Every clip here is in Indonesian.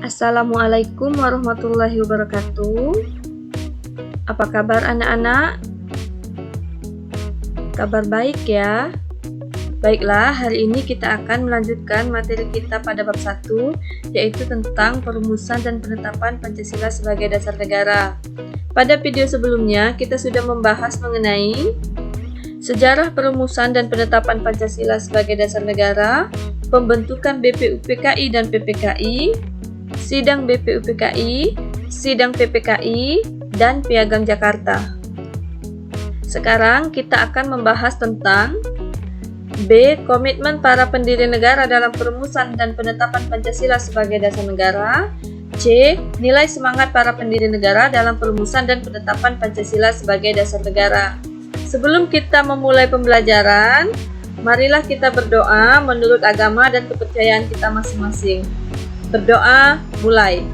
Assalamualaikum warahmatullahi wabarakatuh. Apa kabar anak-anak? Kabar baik ya. Baiklah, hari ini kita akan melanjutkan materi kita pada bab 1, yaitu tentang perumusan dan penetapan Pancasila sebagai dasar negara. Pada video sebelumnya, kita sudah membahas mengenai sejarah perumusan dan penetapan Pancasila sebagai dasar negara, pembentukan BPUPKI dan PPKI, sidang BPUPKI, sidang PPKI, dan Piagam Jakarta. Sekarang kita akan membahas tentang B. Komitmen para pendiri negara dalam perumusan dan penetapan Pancasila sebagai dasar negara. C. Nilai semangat para pendiri negara dalam perumusan dan penetapan Pancasila sebagai dasar negara. Sebelum kita memulai pembelajaran, marilah kita berdoa menurut agama dan kepercayaan kita masing-masing. Berdoa, mulai.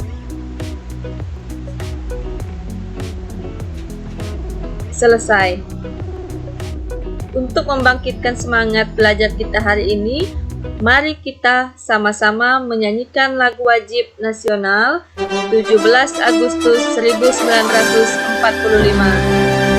Selesai. Untuk membangkitkan semangat belajar kita hari ini, mari kita sama-sama menyanyikan lagu wajib nasional 17 Agustus 1945.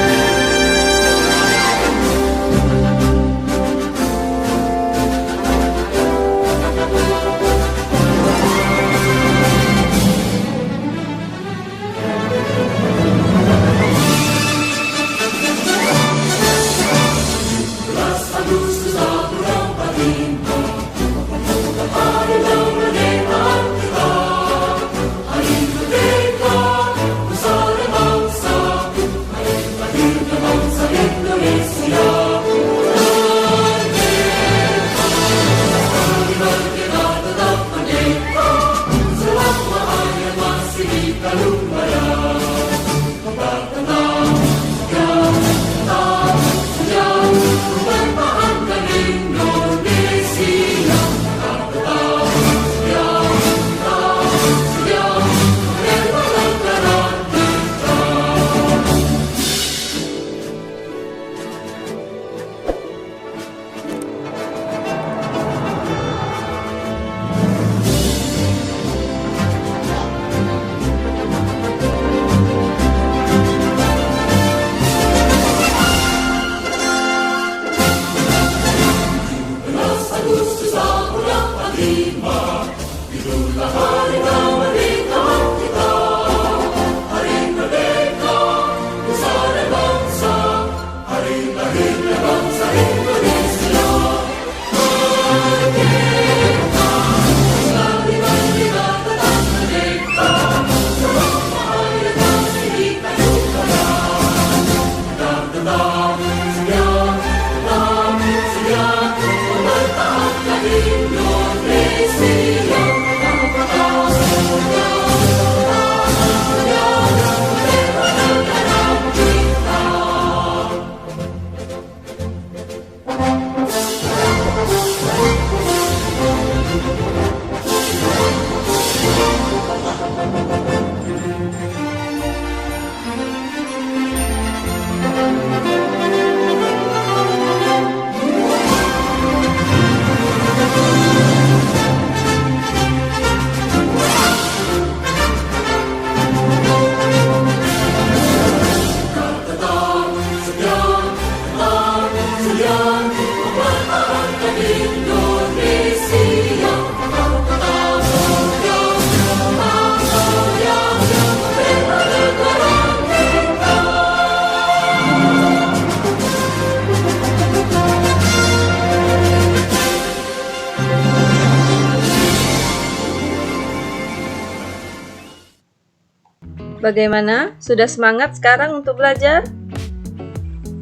Bagaimana? Sudah semangat sekarang untuk belajar?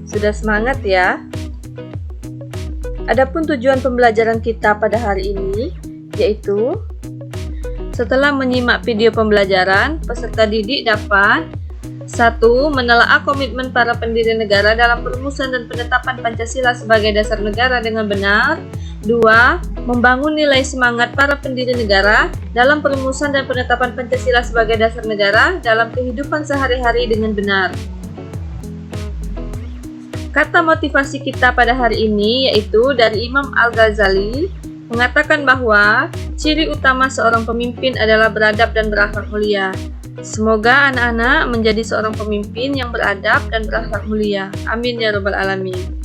Sudah semangat ya? Adapun tujuan pembelajaran kita pada hari ini, yaitu setelah menyimak video pembelajaran, peserta didik dapat 1. Menelaah komitmen para pendiri negara dalam perumusan dan penetapan Pancasila sebagai dasar negara dengan benar. 2. Membangun nilai semangat para pendiri negara dalam perumusan dan penetapan Pancasila sebagai dasar negara dalam kehidupan sehari-hari dengan benar. Kata motivasi kita pada hari ini yaitu dari Imam Al-Ghazali, mengatakan bahwa ciri utama seorang pemimpin adalah beradab dan berakhlak mulia. Semoga anak-anak menjadi seorang pemimpin yang beradab dan berakhlak mulia. Amin ya rabbal alamin.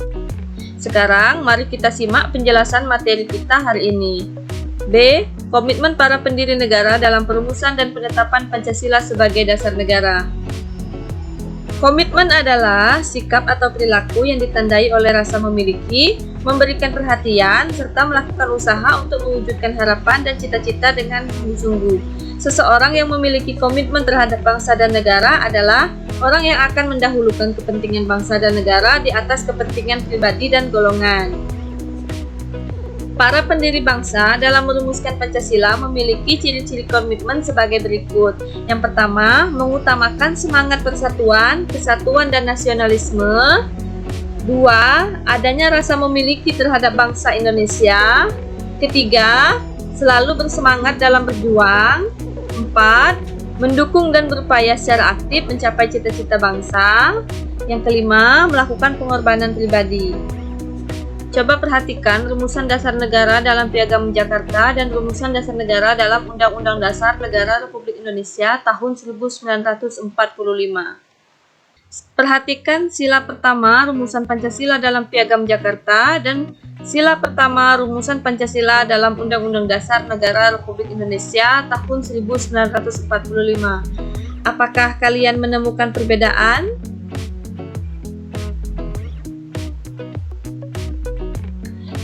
Sekarang mari kita simak penjelasan materi kita hari ini. B. Komitmen para pendiri negara dalam perumusan dan penetapan Pancasila sebagai dasar negara. Komitmen adalah sikap atau perilaku yang ditandai oleh rasa memiliki, memberikan perhatian, serta melakukan usaha untuk mewujudkan harapan dan cita-cita dengan sungguh-sungguh. Seseorang yang memiliki komitmen terhadap bangsa dan negara adalah orang yang akan mendahulukan kepentingan bangsa dan negara di atas kepentingan pribadi dan golongan. Para pendiri bangsa dalam merumuskan Pancasila memiliki ciri-ciri komitmen sebagai berikut. Yang pertama, mengutamakan semangat persatuan, kesatuan, dan nasionalisme. 2. Adanya rasa memiliki terhadap bangsa Indonesia. Ketiga, selalu bersemangat dalam berjuang. 4. Mendukung dan berupaya secara aktif mencapai cita-cita bangsa. Yang kelima, melakukan pengorbanan pribadi. Coba perhatikan rumusan dasar negara dalam Piagam Jakarta dan rumusan dasar negara dalam Undang-Undang Dasar Negara Republik Indonesia tahun 1945. Perhatikan sila pertama rumusan Pancasila dalam Piagam Jakarta dan sila pertama rumusan Pancasila dalam Undang-Undang Dasar Negara Republik Indonesia tahun 1945. Apakah kalian menemukan perbedaan?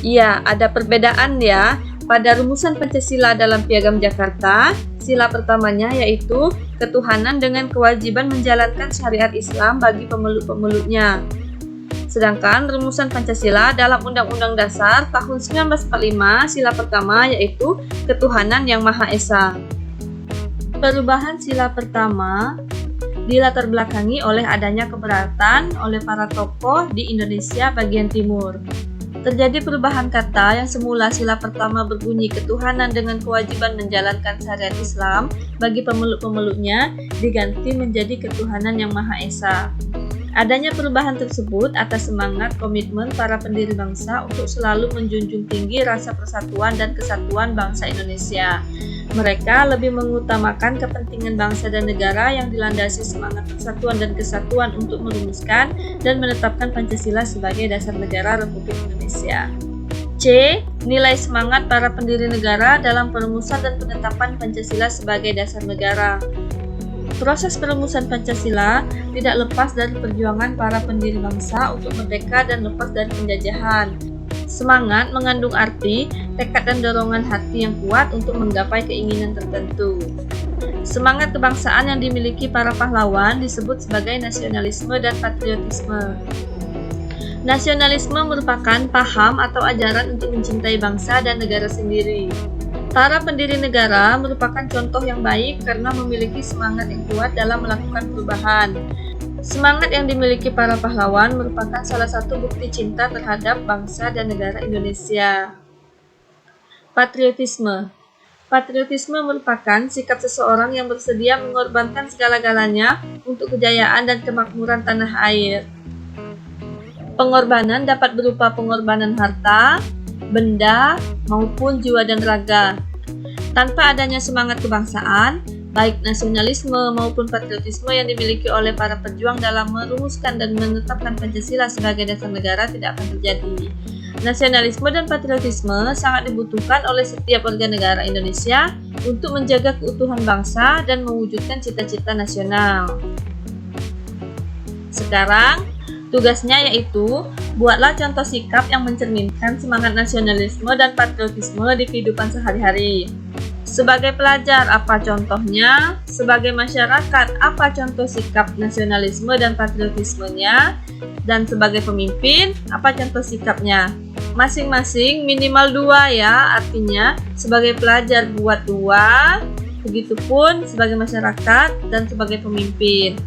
Iya, ada perbedaan ya. Pada rumusan Pancasila dalam Piagam Jakarta, sila pertamanya yaitu ketuhanan dengan kewajiban menjalankan syariat Islam bagi pemeluk-pemeluknya. Sedangkan rumusan Pancasila dalam Undang-Undang Dasar tahun 1945, sila pertama yaitu ketuhanan yang Maha Esa. Perubahan sila pertama dilatar belakangi oleh adanya keberatan oleh para tokoh di Indonesia bagian timur. Terjadi perubahan kata yang semula sila pertama berbunyi ketuhanan dengan kewajiban menjalankan syariat Islam bagi pemeluk-pemeluknya diganti menjadi ketuhanan yang Maha Esa. Adanya perubahan tersebut atas semangat komitmen para pendiri bangsa untuk selalu menjunjung tinggi rasa persatuan dan kesatuan bangsa Indonesia. Mereka lebih mengutamakan kepentingan bangsa dan negara yang dilandasi semangat persatuan dan kesatuan untuk merumuskan dan menetapkan Pancasila sebagai dasar negara Republik Indonesia. C. Nilai semangat para pendiri negara dalam perumusan dan penetapan Pancasila sebagai dasar negara. Proses perumusan Pancasila tidak lepas dari perjuangan para pendiri bangsa untuk merdeka dan lepas dari penjajahan. Semangat mengandung arti, tekad dan dorongan hati yang kuat untuk menggapai keinginan tertentu. Semangat kebangsaan yang dimiliki para pahlawan disebut sebagai nasionalisme dan patriotisme. Nasionalisme merupakan paham atau ajaran untuk mencintai bangsa dan negara sendiri. Para pendiri negara merupakan contoh yang baik karena memiliki semangat yang kuat dalam melakukan perubahan. Semangat yang dimiliki para pahlawan merupakan salah satu bukti cinta terhadap bangsa dan negara Indonesia. Patriotisme. Patriotisme merupakan sikap seseorang yang bersedia mengorbankan segala-galanya untuk kejayaan dan kemakmuran tanah air. Pengorbanan dapat berupa pengorbanan harta, benda, maupun jiwa dan raga. Tanpa adanya semangat kebangsaan, baik nasionalisme maupun patriotisme yang dimiliki oleh para pejuang dalam merumuskan dan menetapkan Pancasila sebagai dasar negara tidak akan terjadi. Nasionalisme dan patriotisme sangat dibutuhkan oleh setiap warga negara Indonesia untuk menjaga keutuhan bangsa dan mewujudkan cita-cita nasional. Sekarang, tugasnya yaitu buatlah contoh sikap yang mencerminkan semangat nasionalisme dan patriotisme di kehidupan sehari-hari. Sebagai pelajar, apa contohnya? Sebagai masyarakat, apa contoh sikap nasionalisme dan patriotismenya? Dan sebagai pemimpin, apa contoh sikapnya? Masing-masing minimal 2 ya, artinya sebagai pelajar buat 2, begitupun sebagai masyarakat dan sebagai pemimpin.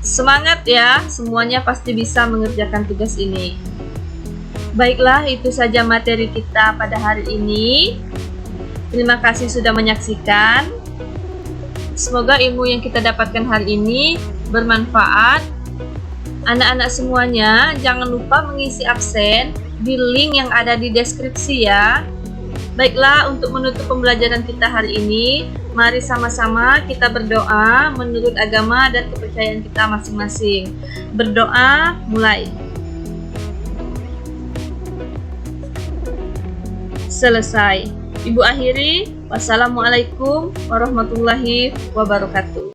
Semangat ya, semuanya pasti bisa mengerjakan tugas ini. Baiklah, itu saja materi kita pada hari ini. Terima kasih sudah menyaksikan. Semoga ilmu yang kita dapatkan hari ini bermanfaat. Anak-anak semuanya, jangan lupa mengisi absen di link yang ada di deskripsi ya. Baiklah, untuk menutup pembelajaran kita hari ini, mari sama-sama kita berdoa menurut agama dan kepercayaan kita masing-masing. Berdoa, mulai. Selesai. Ibu akhiri, wassalamualaikum warahmatullahi wabarakatuh.